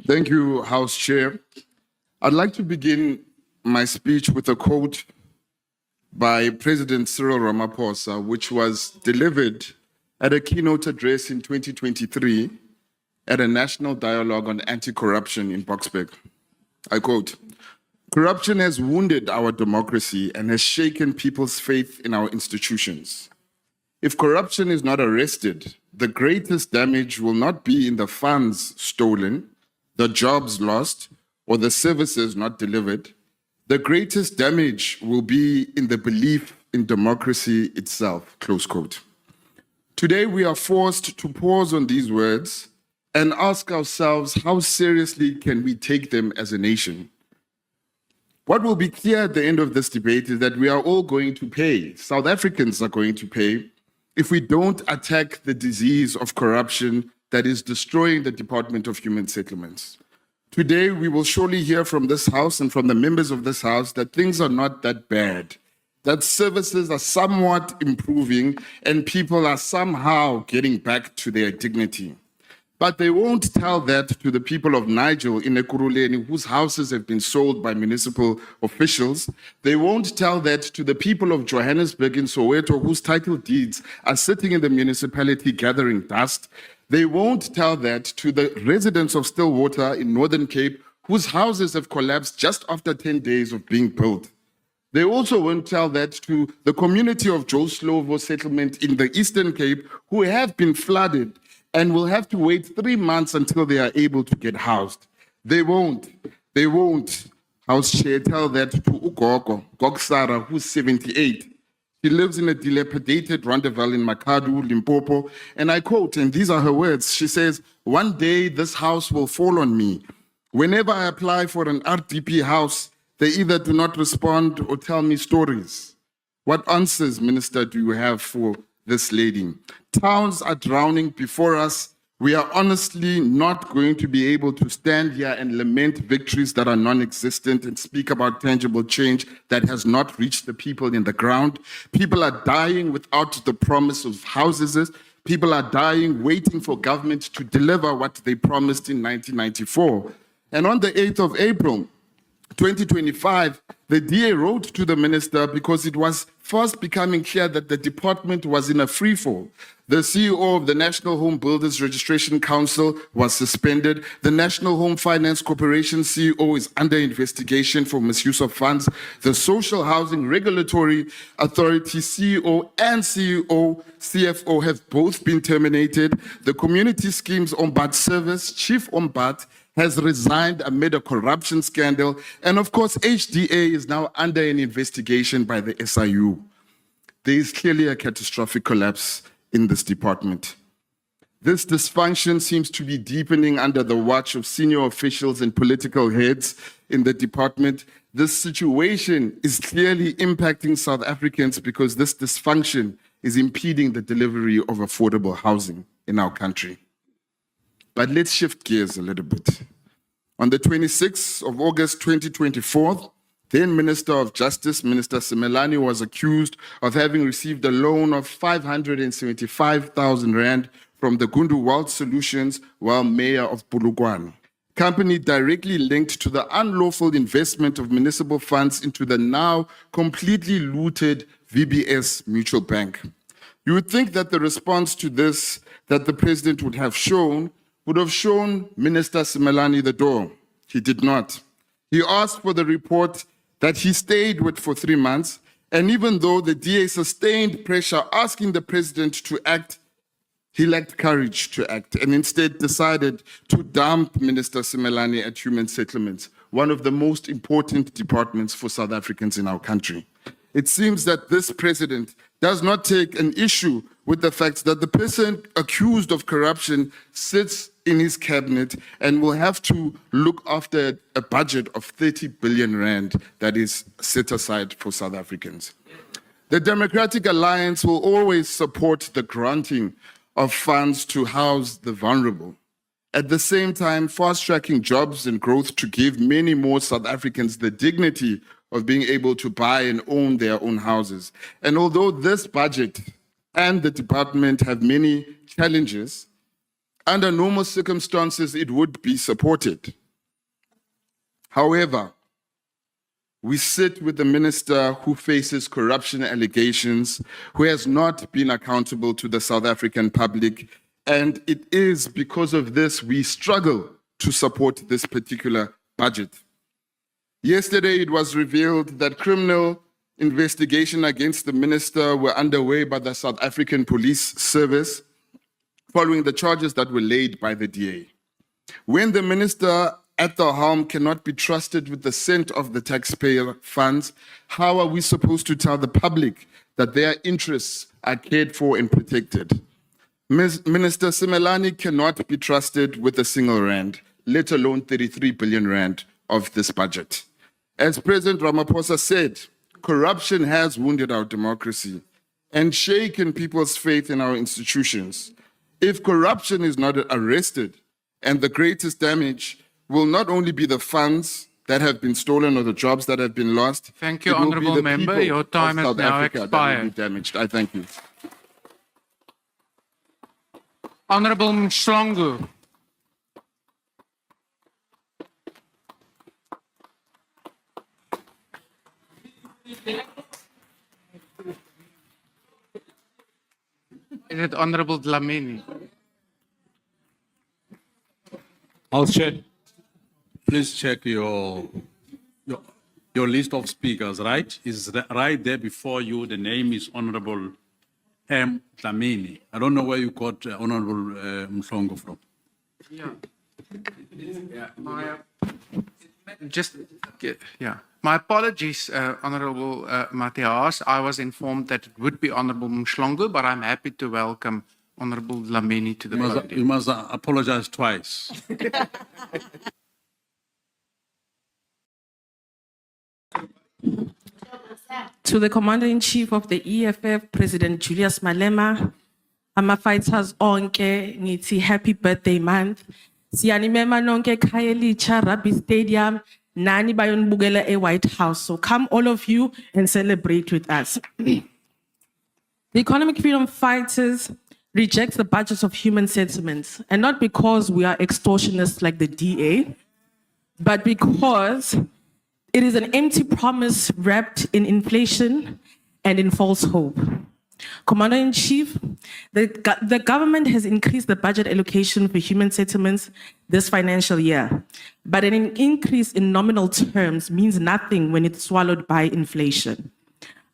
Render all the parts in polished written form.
Thank you, House Chair. I'd like to begin my speech with a quote by President Cyril Ramaphosa, which was delivered at a keynote address in 2023 at a national dialogue on anti-corruption in Boksburg. I quote, "Corruption has wounded our democracy and has shaken people's faith in our institutions. If corruption is not arrested, the greatest damage will not be in the funds stolen, the jobs lost, or the services not delivered. The greatest damage will be in the belief in democracy itself," close quote. Today, we are forced to pause on these words and ask ourselves, how seriously can we take them as a nation? What will be clear at the end of this debate is that we are all going to pay. South Africans are going to pay if we don't attack the disease of corruption that is destroying the Department of Human Settlements. Today, we will surely hear from this House and from the members of this House that things are not that bad, that services are somewhat improving and people are somehow getting back to their dignity. But they won't tell that to the people of Nigel in Ekurhuleni, whose houses have been sold by municipal officials. They won't tell that to the people of Johannesburg in Soweto, whose title deeds are sitting in the municipality gathering dust. They won't tell that to the residents of Stillwater in Northern Cape, whose houses have collapsed just after 10 days of being built. They also won't tell that to the community of Joe Slovo settlement in the Eastern Cape, who have been flooded and will have to wait 3 months until they are able to get housed. They won't, House Chair, tell that to Ugogo, Gogsara, who's 78. She lives in a dilapidated Rondeville in Makadu, Limpopo, and I quote, and these are her words, she says, "One day this house will fall on me. Whenever I apply for an RDP house, they either do not respond or tell me stories." What answers, Minister, do you have for this lady? Towns are drowning before us. We are honestly not going to be able to stand here and lament victories that are non-existent and speak about tangible change that has not reached the people in the ground. People are dying without the promise of houses. People are dying waiting for government to deliver what they promised in 1994. And on the 8th of April, 2025, the DA wrote to the minister because it was first becoming clear that the department was in a freefall. The CEO of the National Home Builders Registration Council was suspended. The National Home Finance Corporation CEO is under investigation for misuse of funds. The Social Housing Regulatory Authority CEO and CFO have both been terminated. The Community Schemes Ombud Service Chief Ombud has resigned amid a corruption scandal. And of course, HDA is now under an investigation by the SIU. There is clearly a catastrophic collapse in this department. This dysfunction seems to be deepening under the watch of senior officials and political heads in the department. This situation is clearly impacting South Africans because this dysfunction is impeding the delivery of affordable housing in our country. But let's shift gears a little bit. On the 26th of August 2024, then Minister of Justice, Minister Simelane, was accused of having received a loan of 575,000 Rand from the Gundu Wealth Solutions while mayor of Polokwane, company directly linked to the unlawful investment of municipal funds into the now completely looted VBS Mutual Bank. You would think that the response to this that the president would have shown Minister Simelane the door. He did not. He asked for the report that he stayed with for 3 months, and even though the DA sustained pressure asking the president to act, he lacked courage to act and instead decided to dump Minister Simelane at Human Settlements, one of the most important departments for South Africans in our country. It seems that this president does not take an issue with the fact that the person accused of corruption sits in his cabinet and will have to look after a budget of 30 billion Rand that is set aside for South Africans. The Democratic Alliance will always support the granting of funds to house the vulnerable. At the same time, fast-tracking jobs and growth to give many more South Africans the dignity of being able to buy and own their own houses. And although this budget and the department have many challenges, Under normal circumstances, it would be supported. However, we sit with a minister who faces corruption allegations, who has not been accountable to the South African public, and it is because of this we struggle to support this particular budget. Yesterday, it was revealed that criminal investigations against the minister were underway by the South African Police Service following the charges that were laid by the DA. When the minister at the helm cannot be trusted with the scent of the taxpayer funds, how are we supposed to tell the public that their interests are cared for and protected? Minister Simelane cannot be trusted with a single rand, let alone 33 billion rand of this budget. As President Ramaphosa said, corruption has wounded our democracy and shaken people's faith in our institutions. If corruption is not arrested, and the greatest damage will not only be the funds that have been stolen or the jobs that have been lost. Thank you, Honourable Member. Your time has now expired. Damaged. I thank you. Honourable Mhlongo. Is it Honourable Dlamini? House Chair, please check your list of speakers, right? Is right there before you. The name is Honourable M. Dlamini. I don't know where you got Honourable Mhlongo from. Yeah. My apologies, Honourable Matthias. I was informed that it would be Honourable Mhlongo, but I'm happy to welcome Honourable Dlamini to the podium. You must apologize twice. To the Commander-in-Chief of the EFF, President Julius Malema, ama-fighters onke, ngithi happy birthday month. Siyanimema nonke Khayelitsha Rugby Stadium, nani bayonibukela e-White House. So come all of you and celebrate with us. The Economic Freedom Fighters rejects the budgets of human sentiments, and not because we are extortionists like the DA, but because it is an empty promise wrapped in inflation and in false hope. Commander-in-Chief, the government has increased the budget allocation for human settlements this financial year, but an increase in nominal terms means nothing when it's swallowed by inflation.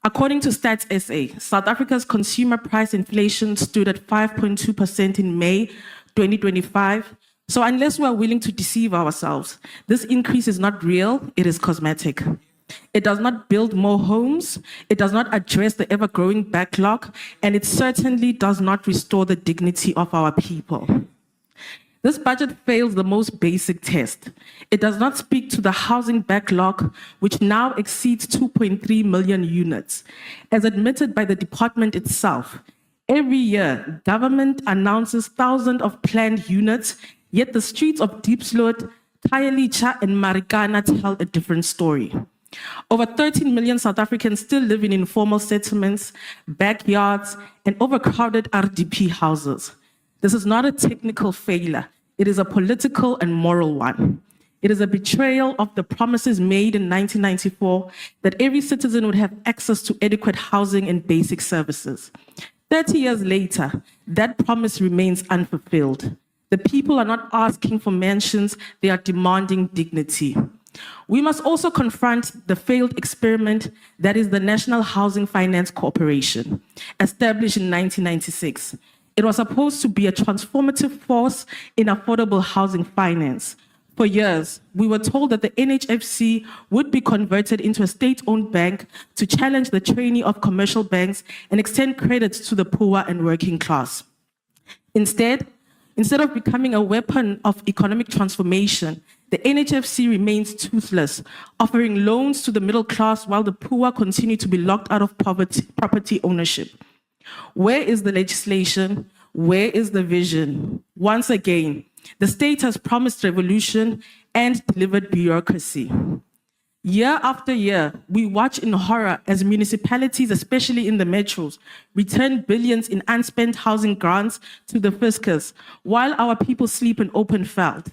According to Stats SA, South Africa's consumer price inflation stood at 5.2% in May 2025. So unless we are willing to deceive ourselves, this increase is not real, it is cosmetic. It does not build more homes, it does not address the ever-growing backlog, and it certainly does not restore the dignity of our people. This budget fails the most basic test. It does not speak to the housing backlog, which now exceeds 2.3 million units. As admitted by the department itself, every year, government announces thousands of planned units, yet the streets of Diepsloot, Khayelitsha, and Marikana tell a different story. Over 13 million South Africans still live in informal settlements, backyards, and overcrowded RDP houses. This is not a technical failure. It is a political and moral one. It is a betrayal of the promises made in 1994 that every citizen would have access to adequate housing and basic services. 30 years later, that promise remains unfulfilled. The people are not asking for mansions, they are demanding dignity. We must also confront the failed experiment that is the National Housing Finance Corporation, established in 1996. It was supposed to be a transformative force in affordable housing finance. For years, we were told that the NHFC would be converted into a state-owned bank to challenge the tyranny of commercial banks and extend credit to the poor and working class. Instead of becoming a weapon of economic transformation, the NHFC remains toothless, offering loans to the middle class while the poor continue to be locked out of property ownership. Where is the legislation? Where is the vision? Once again, the state has promised revolution and delivered bureaucracy. Year after year, we watch in horror as municipalities, especially in the metros, return billions in unspent housing grants to the fiscus, while our people sleep in open veldt.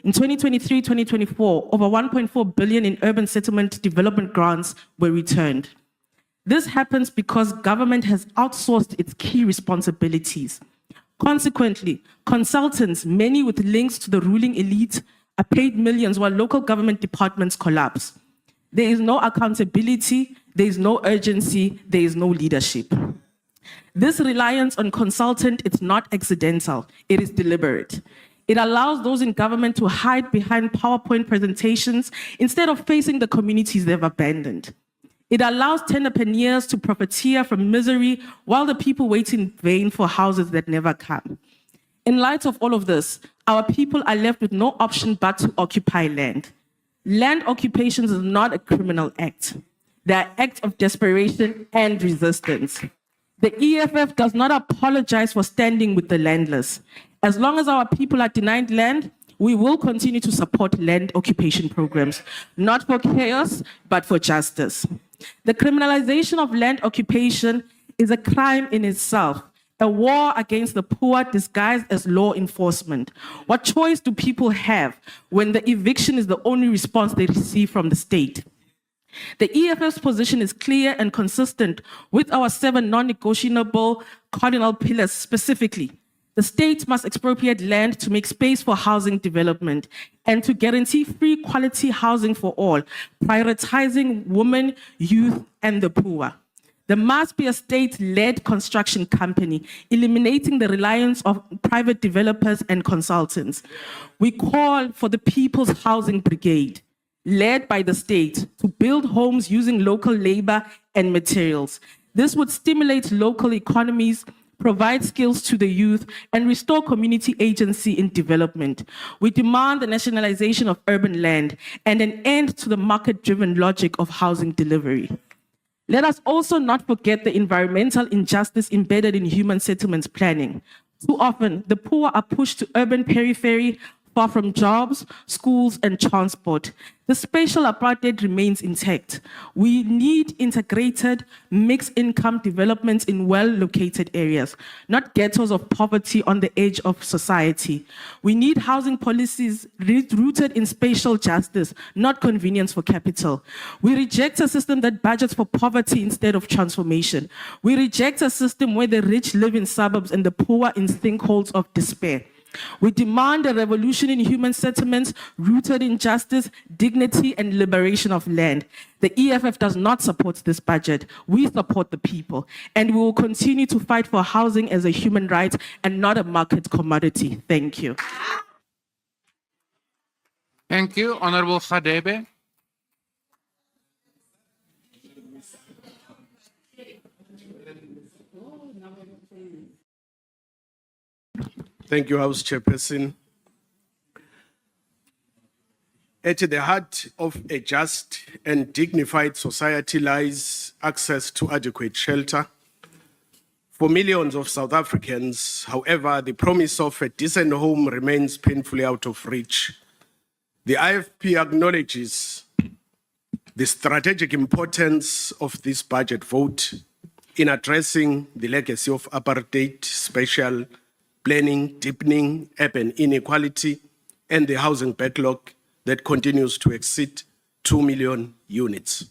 In 2023-2024, over 1.4 billion in urban settlement development grants were returned. This happens because government has outsourced its key responsibilities. Consequently, consultants, many with links to the ruling elite, are paid millions while local government departments collapse. There is no accountability, there is no urgency, there is no leadership. This reliance on consultant is not accidental, it is deliberate. It allows those in government to hide behind PowerPoint presentations instead of facing the communities they've abandoned. It allows tenderpreneurs to profiteer from misery while the people wait in vain for houses that never come. In light of all of this, our people are left with no option but to occupy land. Land occupations is not a criminal act. They are acts of desperation and resistance. The EFF does not apologize for standing with the landless. As long as our people are denied land, we will continue to support land occupation programs, not for chaos, but for justice. The criminalization of land occupation is a crime in itself, a war against the poor disguised as law enforcement. What choice do people have when the eviction is the only response they receive from the state? The EFF's position is clear and consistent with our 7 non-negotiable cardinal pillars specifically. The state must expropriate land to make space for housing development and to guarantee free quality housing for all, prioritizing women, youth, and the poor. There must be a state-led construction company, eliminating the reliance of private developers and consultants. We call for the People's Housing Brigade, led by the state, to build homes using local labor and materials. This would stimulate local economies, provide skills to the youth, and restore community agency in development. We demand the nationalization of urban land and an end to the market-driven logic of housing delivery. Let us also not forget the environmental injustice embedded in human settlements planning. Too often, the poor are pushed to urban periphery, far from jobs, schools, and transport. The spatial apartheid remains intact. We need integrated, mixed-income developments in well-located areas, not ghettos of poverty on the edge of society. We need housing policies rooted in spatial justice, not convenience for capital. We reject a system that budgets for poverty instead of transformation. We reject a system where the rich live in suburbs and the poor in sinkholes of despair. We demand a revolution in human settlements rooted in justice, dignity, and liberation of land. The EFF does not support this budget. We support the people, and we will continue to fight for housing as a human right and not a market commodity. Thank you. Thank you. Honorable Khadebe. Thank you, House Chairperson. At the heart of a just and dignified society lies access to adequate shelter. For millions of South Africans, however, the promise of a decent home remains painfully out of reach. The IFP acknowledges the strategic importance of this budget vote in addressing the legacy of apartheid, spatial planning, deepening urban inequality, and the housing backlog that continues to exceed 2 million units.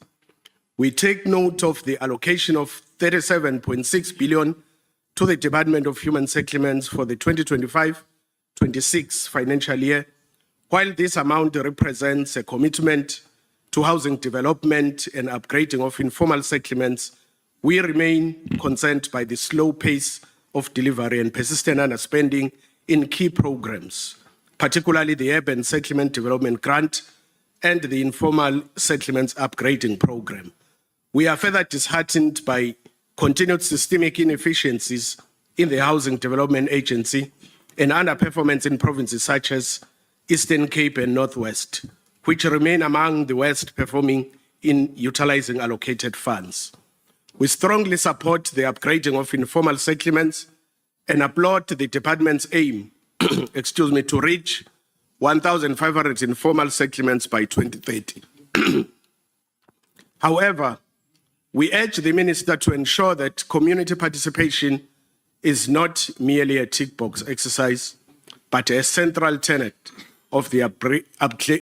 We take note of the allocation of 37.6 billion to the Department of Human Settlements for the 2025-26 financial year. While this amount represents a commitment to housing development and upgrading of informal settlements, we remain concerned by the slow pace of delivery and persistent underspending in key programs, particularly the Urban Settlement Development Grant and the Informal Settlements Upgrading Program. We are further disheartened by continued systemic inefficiencies in the Housing Development Agency and underperformance in provinces such as Eastern Cape and Northwest, which remain among the worst performing in utilizing allocated funds. We strongly support the upgrading of informal settlements and applaud the department's aim, to reach 1,500 informal settlements by 2030. However, we urge the Minister to ensure that community participation is not merely a tick box exercise, but a central tenet of the